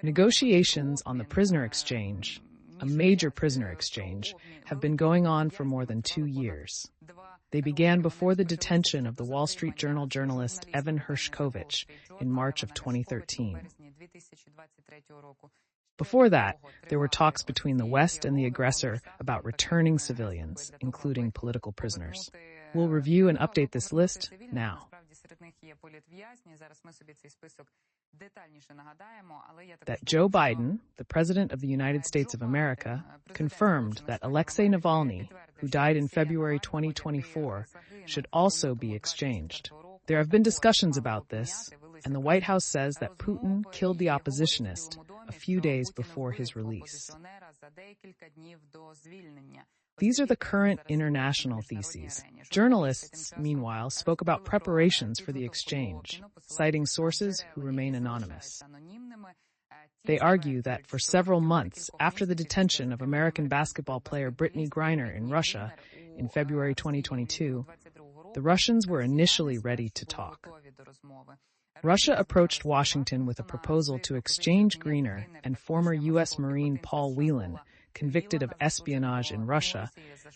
Negotiations on the prisoner exchange, a major prisoner exchange, have been going on for more than 2 years. They began before the detention of the Wall Street Journal journalist Evan Hershkovich in March of 2013. Before that, there were talks between the West and the aggressor about returning civilians, including political prisoners. We'll review and update this list now. That Joe Biden, the President of the United States of America, confirmed that Alexei Navalny, who died in February 2024, should also be exchanged. There have been discussions about this, and the White House says that Putin killed the oppositionist a few days before his release. These are the current international theses. Journalists, meanwhile, spoke about preparations for the exchange, citing sources who remain anonymous. They argue that for several months after the detention of American basketball player Brittany Griner in Russia in February 2022, the Russians were initially ready to talk. Russia approached Washington with a proposal to exchange Griner and former U.S. Marine Paul Whelan, convicted of espionage in Russia,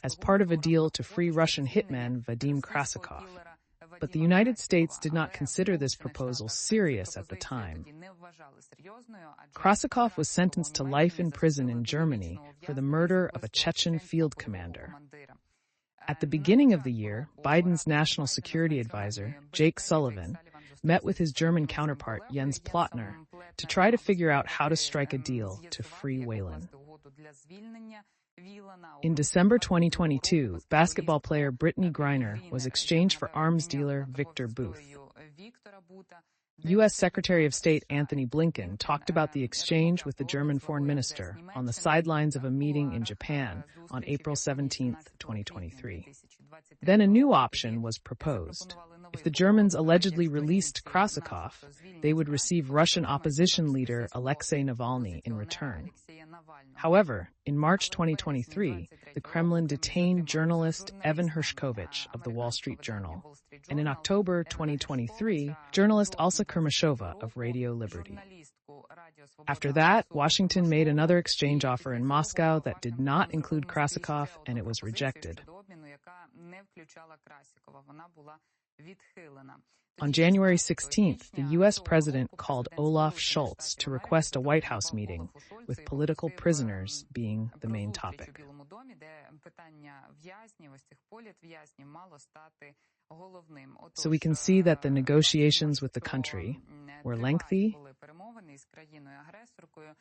as part of a deal to free Russian hitman Vadim Krasikov. But the United States did not consider this proposal serious at the time. Krasikov was sentenced to life in prison in Germany for the murder of a Chechen field commander. At the beginning of the year, Biden's national security advisor, Jake Sullivan, met with his German counterpart Jens Plotner to try to figure out how to strike a deal to free Whelan. In December 2022, basketball player Brittany Griner was exchanged for arms dealer Victor Booth. U.S. Secretary of State Anthony Blinken talked about the exchange with the German foreign minister on the sidelines of a meeting in Japan on April 17, 2023. Then a new option was proposed. If the Germans allegedly released Krasikov, they would receive Russian opposition leader Alexei Navalny in return. However, in March 2023, the Kremlin detained journalist Evan Hershkovich of the Wall Street Journal, and in October 2023, journalist Alsa Kermashova of Radio Liberty. After that, Washington made another exchange offer in Moscow that did not include Krasikov, and it was rejected. On January 16th, the U.S. president called Olaf Scholz to request a White House meeting, with political prisoners being the main topic. So we can see that the negotiations with the country were lengthy.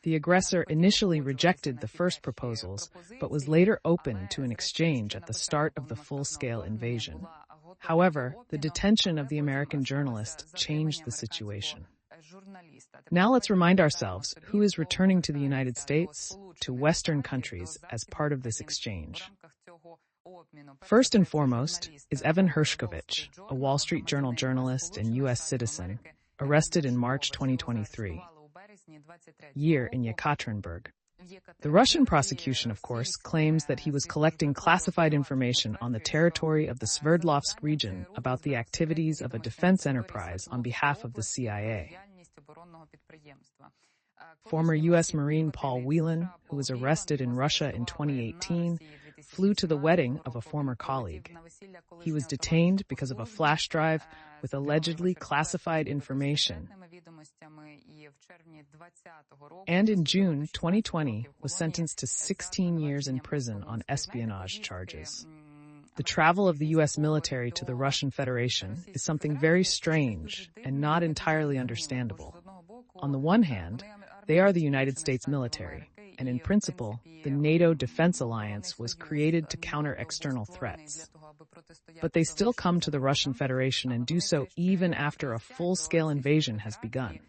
The aggressor initially rejected the first proposals, but was later open to an exchange at the start of the full-scale invasion. However, the detention of the American journalist changed the situation. Now let's remind ourselves who is returning to the United States, to Western countries, as part of this exchange. First and foremost is Evan Hershkovich, a Wall Street Journal journalist and U.S. citizen, arrested in March 2023, year in Yekaterinburg. The Russian prosecution, of course, claims that he was collecting classified information on the territory of the Sverdlovsk region about the activities of a defense enterprise on behalf of the CIA. Former U.S. Marine Paul Whelan, who was arrested in Russia in 2018, flew to the wedding of a former colleague. He was detained because of a flash drive with allegedly classified information, and in June 2020 was sentenced to 16 years in prison on espionage charges. The travel of the U.S. military to the Russian Federation is something very strange and not entirely understandable. On the one hand, they are the United States military, and in principle, the NATO Defense Alliance was created to counter external threats. But they still come to the Russian Federation and do so even after a full-scale invasion has begun.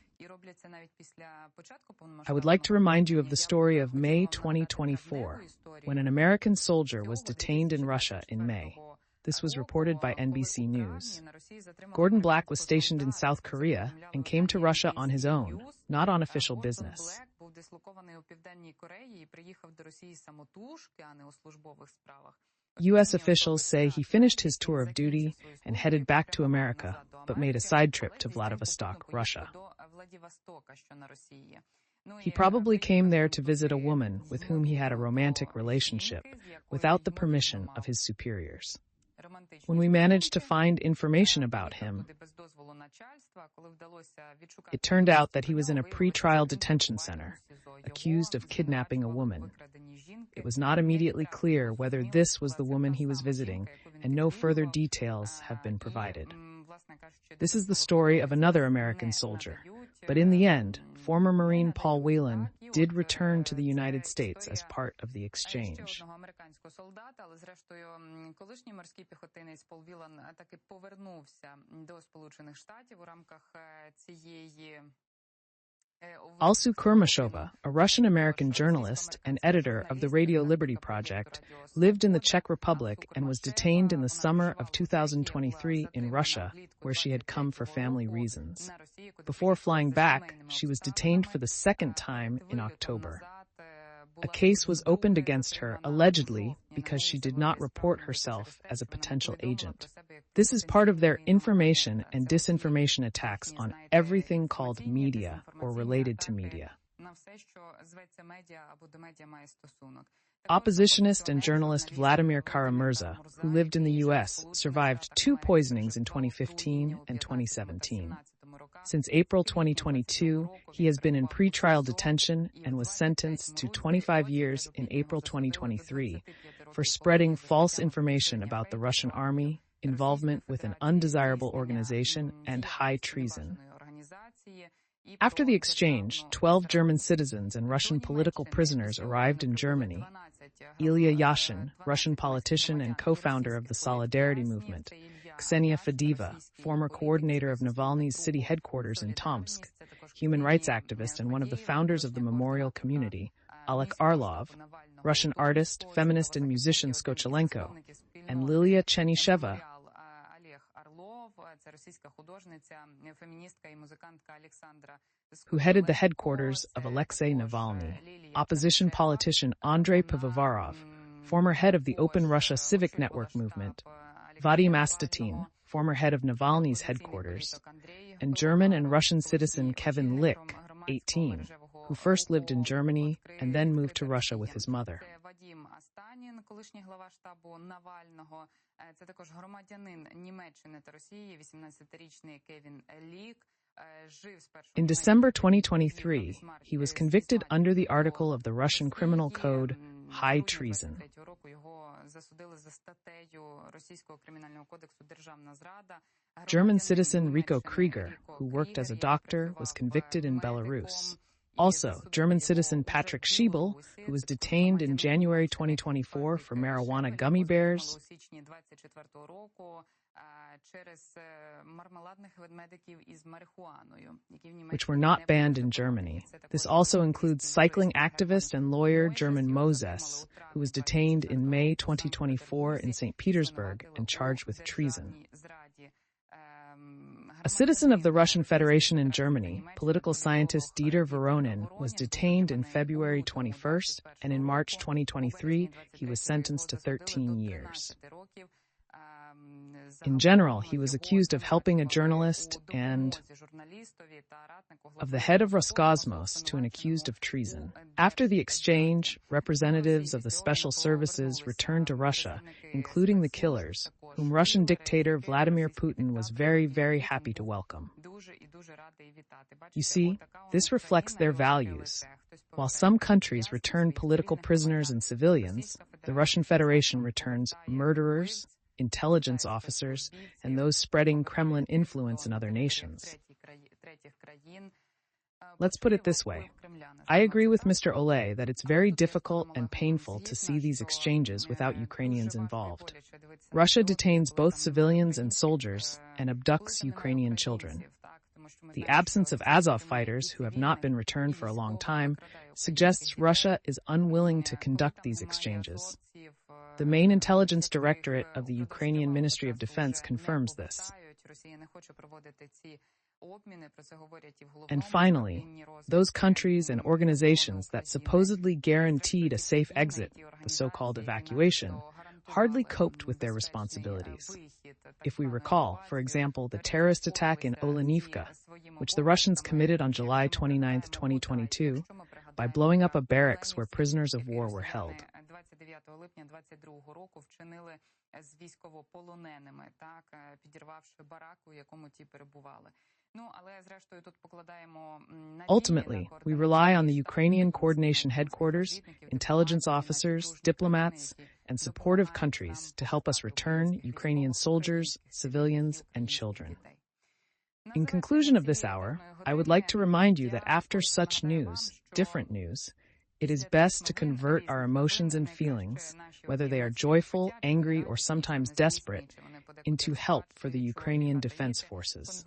I would like to remind you of the story of May 2024, when an American soldier was detained in Russia in May. This was reported by NBC News. Gordon Black was stationed in South Korea and came to Russia on his own, not on official business. U.S. officials say he finished his tour of duty and headed back to America, but made a side trip to Vladivostok, Russia. He probably came there to visit a woman with whom he had a romantic relationship, without the permission of his superiors. When we managed to find information about him, it turned out that he was in a pre-trial detention center, accused of kidnapping a woman. It was not immediately clear whether this was the woman he was visiting, and no further details have been provided. This is the story of another American soldier, but in the end, former Marine Paul Whelan did return to the United States as part of the exchange. Alsu Kurmashova, a Russian-American journalist and editor of the Radio Liberty Project, lived in the Czech Republic and was detained in the summer of 2023 in Russia, where she had come for family reasons. Before flying back, she was detained for the second time in October. A case was opened against her, allegedly, because she did not report herself as a potential agent. This is part of their information and disinformation attacks on everything called media or related to media. Oppositionist and journalist Vladimir Kara-Murza, who lived in the U.S., survived 2 poisonings in 2015 and 2017. Since April 2022, he has been in pre-trial detention and was sentenced to 25 years in April 2023 for spreading false information about the Russian army, involvement with an undesirable organization, and high treason. After the exchange, 12 German citizens and Russian political prisoners arrived in Germany. Ilya Yashin, Russian politician and co-founder of the Solidarity Movement; Ksenia Fadeva, former coordinator of Navalny's city headquarters in Tomsk; human rights activist and one of the founders of the Memorial Community, Alek Orlov; Russian artist, feminist and musician Skochelenko; and Lilia Chenicheva, who headed the headquarters of Alexei Navalny; opposition politician Andrei Pivovarov, former head of the Open Russia Civic Network movement; Vadim Astatin, former head of Navalny's headquarters; and German and Russian citizen Kevin Lick, 18, who first lived in Germany and then moved to Russia with his mother. In December 2023, he was convicted under the article of the Russian Criminal Code, high treason. German citizen Rico Krieger, who worked as a doctor, was convicted in Belarus. Also, German citizen Patrick Schiebel, who was detained in January 2024 for marijuana gummy bears, which were not banned in Germany. This also includes cycling activist and lawyer German Moses, who was detained in May 2024 in St. Petersburg and charged with treason. A citizen of the Russian Federation in Germany, political scientist Dieter Voronin, was detained in February 21st, and in March 2023, he was sentenced to 13 years. In general, he was accused of helping a journalist and of the head of Roscosmos to an accused of treason. After the exchange, representatives of the special services returned to Russia, including the killers, whom Russian dictator Vladimir Putin was very, very happy to welcome. You see, this reflects their values. While some countries return political prisoners and civilians, the Russian Federation returns murderers, intelligence officers, and those spreading Kremlin influence in other nations. Let's put it this way. I agree with Mr. Ole that it's very difficult and painful to see these exchanges without Ukrainians involved. Russia detains both civilians and soldiers and abducts Ukrainian children. The absence of Azov fighters, who have not been returned for a long time, suggests Russia is unwilling to conduct these exchanges. The main intelligence directorate of the Ukrainian Ministry of Defense confirms this. And finally, those countries and organizations that supposedly guaranteed a safe exit, the so-called evacuation, hardly coped with their responsibilities. If we recall, for example, the terrorist attack in Olenivka, which the Russians committed on July 29, 2022, by blowing up a barracks where prisoners of war were held. Ultimately, we rely on the Ukrainian coordination headquarters, intelligence officers, diplomats, and supportive countries to help us return Ukrainian soldiers, civilians, and children. In conclusion of this hour, I would like to remind you that after such news, different news, it is best to convert our emotions and feelings, whether they are joyful, angry, or sometimes desperate, into help for the Ukrainian Defense Forces.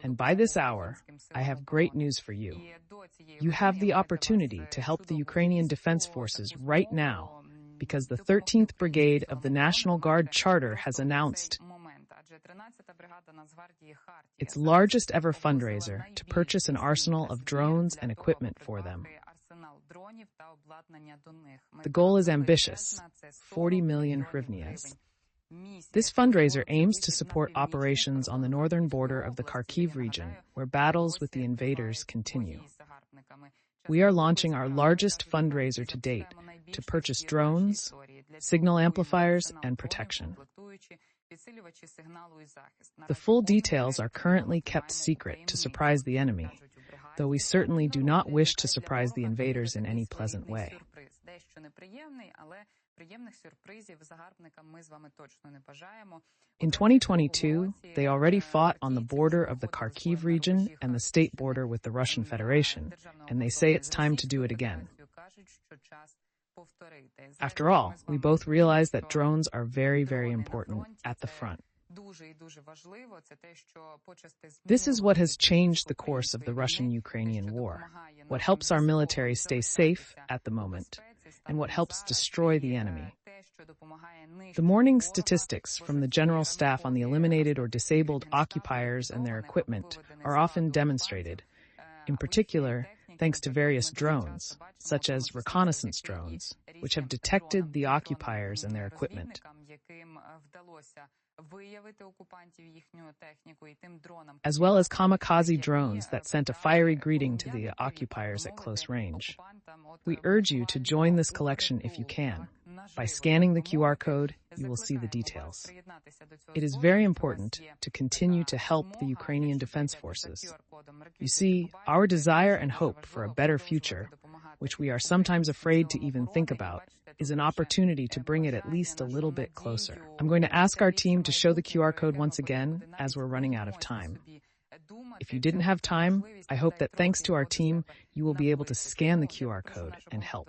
And by this hour, I have great news for you. You have the opportunity to help the Ukrainian Defense Forces right now, because the 13th Brigade of the National Guard Charter has announced its largest ever fundraiser to purchase an arsenal of drones and equipment for them. The goal is ambitious, 40 million hryvnias. This fundraiser aims to support operations on the northern border of the Kharkiv region, where battles with the invaders continue. We are launching our largest fundraiser to date to purchase drones, signal amplifiers, and protection. The full details are currently kept secret to surprise the enemy, though we certainly do not wish to surprise the invaders in any pleasant way. In 2022, they already fought on the border of the Kharkiv region and the state border with the Russian Federation, and they say it's time to do it again. After all, we both realize that drones are very, very important at the front. This is what has changed the course of the Russian-Ukrainian war, what helps our military stay safe at the moment, and what helps destroy the enemy. The morning statistics from the General Staff on the eliminated or disabled occupiers and their equipment are often demonstrated, in particular, thanks to various drones, such as reconnaissance drones, which have detected the occupiers and their equipment. As well as kamikaze drones that sent a fiery greeting to the occupiers at close range. We urge you to join this collection if you can. By scanning the QR code, you will see the details. It is very important to continue to help the Ukrainian Defense Forces. You see, our desire and hope for a better future, which we are sometimes afraid to even think about, is an opportunity to bring it at least a little bit closer. I'm going to ask our team to show the QR code once again, as we're running out of time. If you didn't have time, I hope that thanks to our team, you will be able to scan the QR code and help.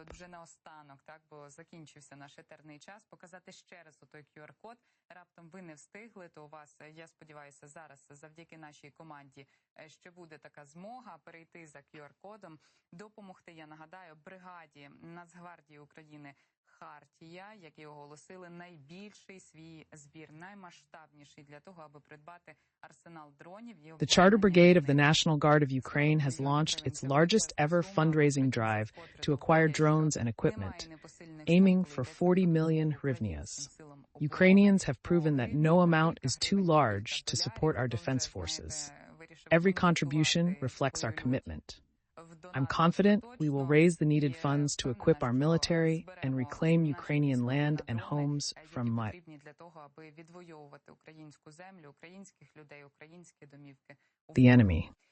Хартія, який оголосили найбільший свій збір, наймасштабніший для того, аби придбати арсенал дронів. The Charter Brigade of the National Guard of Ukraine has launched its largest ever fundraising drive to acquire drones and equipment, aiming for 40 million hryvnias. Ukrainians have proven that no amount is too large to support our defense forces. Every contribution reflects our commitment. I'm confident we will raise the needed funds to equip our military and reclaim Ukrainian land and homes from the enemy.